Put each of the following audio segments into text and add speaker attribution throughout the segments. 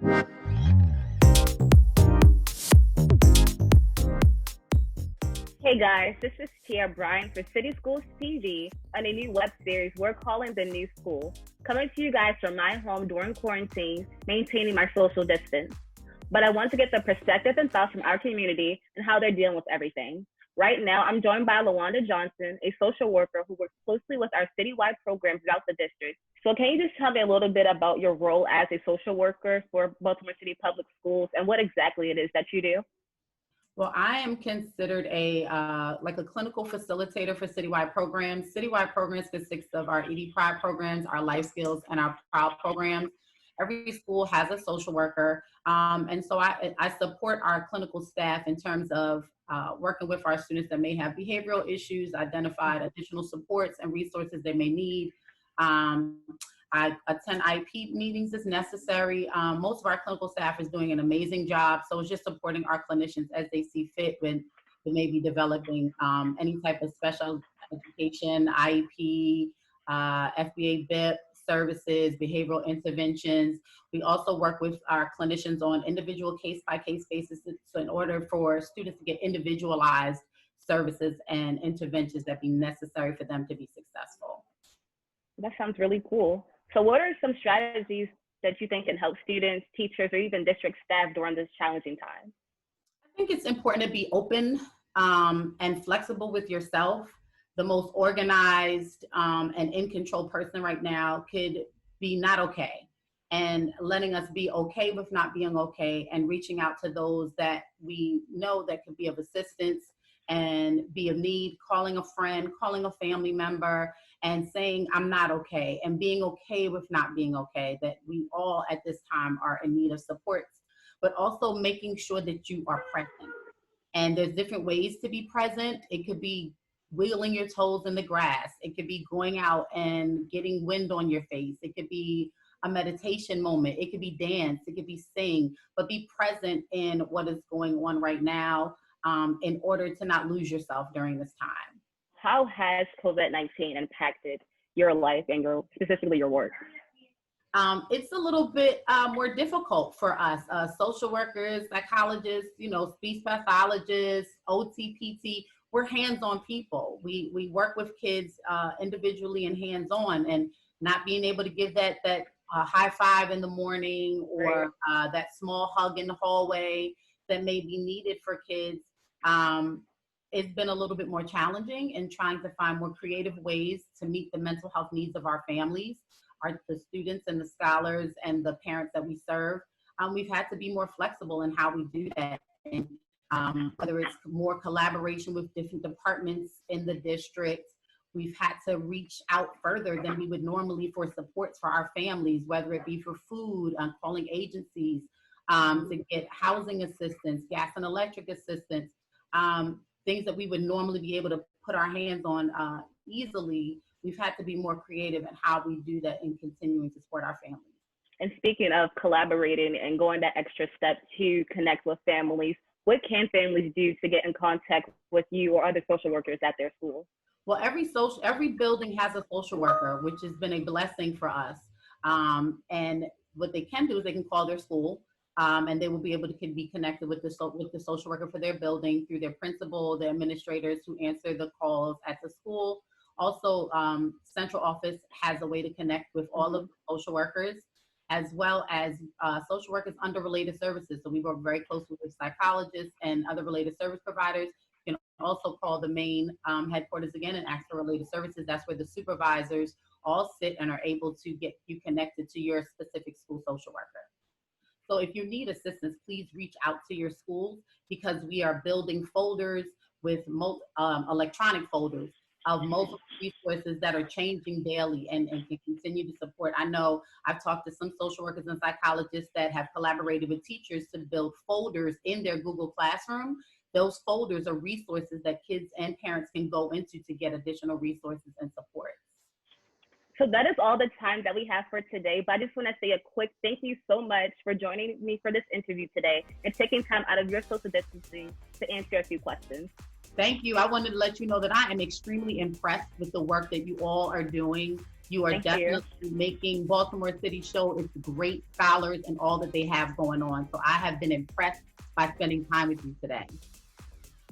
Speaker 1: Hey guys, this is Tia Bryan for City Schools TV on a new web series we're calling The New School, coming to you guys from my home during quarantine, maintaining my social distance. But I want to get the perspective and thoughts from our community and how they're dealing with everything. Right now, I'm joined by Luanda Johnson, a social worker who works closely with our citywide programs throughout the district. So can you just tell me a little bit about your role as a social worker for Baltimore City Public Schools and what exactly it is that you do?
Speaker 2: Well, I am considered like a clinical facilitator for citywide programs. Citywide programs consist of our ED Pride programs, our life skills, and our PROUD programs. Every school has a social worker, and so I support our clinical staff in terms of working with our students that may have behavioral issues, identified additional supports and resources they may need. I attend IP meetings as necessary. Most of our clinical staff is doing an amazing job. So it's just supporting our clinicians as they see fit when they may be developing any type of special education, IEP, FBA BIP services, behavioral interventions. We also work with our clinicians on individual case-by-case basis. So in order for students to get individualized services and interventions that be necessary for them to be successful.
Speaker 1: That sounds really cool. So what are some strategies that you think can help students, teachers, or even district staff during this challenging time?
Speaker 2: I think it's important to be open and flexible with yourself. The most organized and in control person right now could be not okay. And letting us be okay with not being okay and reaching out to those that we know that could be of assistance and be of need, calling a friend, calling a family member, and saying, I'm not okay, and being okay with not being okay, that we all at this time are in need of supports, but also making sure that you are present. And there's different ways to be present. It could be wiggling your toes in the grass. It could be going out and getting wind on your face. It could be a meditation moment. It could be dance. It could be sing, but be present in what is going on right now in order to not lose yourself during this time.
Speaker 1: How has COVID-19 impacted your life and specifically your work?
Speaker 2: It's a little bit more difficult for us, social workers, psychologists, speech pathologists, OT, PT. We're hands-on people. We work with kids individually and hands-on, and not being able to give that high five in the morning or that small hug in the hallway that may be needed for kids. It's been a little bit more challenging in trying to find more creative ways to meet the mental health needs of our families, the students and the scholars and the parents that we serve. We've had to be more flexible in how we do that. And whether it's more collaboration with different departments in the district, we've had to reach out further than we would normally for supports for our families, whether it be for food, calling agencies to get housing assistance, gas and electric assistance, things that we would normally be able to put our hands on easily. We've had to be more creative in how we do that and continuing to support our families.
Speaker 1: And speaking of collaborating and going that extra step to connect with families, what can families do to get in contact with you or other social workers at their school?
Speaker 2: Well, every building has a social worker, which has been a blessing for us. And what they can do is they can call their school, and they will be able to be connected with the social worker for their building through their principal, the administrators who answer the calls at the school. Also, central office has a way to connect with all of the social workers, as well as social workers under related services. So we work very closely with psychologists and other related service providers. You can also call the main headquarters again and ask for related services. That's where the supervisors all sit and are able to get you connected to your specific school social worker. So if you need assistance, please reach out to your schools, because we are building folders with electronic folders of multiple resources that are changing daily and can continue to support. I know I've talked to some social workers and psychologists that have collaborated with teachers to build folders in their Google Classroom. Those folders are resources that kids and parents can go into to get additional resources and support.
Speaker 1: So that is all the time that we have for today, but I just want to say a quick thank you so much for joining me for this interview today and taking time out of your social distancing to answer a few questions.
Speaker 2: Thank you. I wanted to let you know that I am extremely impressed with the work that you all are doing. You are
Speaker 1: Thank
Speaker 2: definitely making Baltimore City show its great scholars and all that they have going on. So I have been impressed by spending time with you today.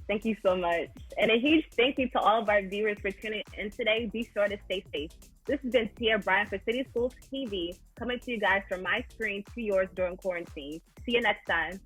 Speaker 1: Thank you so much. And a huge thank you to all of our viewers for tuning in today. Be sure to stay safe. This has been Tia Bryan for City Schools TV, coming to you guys from my screen to yours during quarantine. See you next time.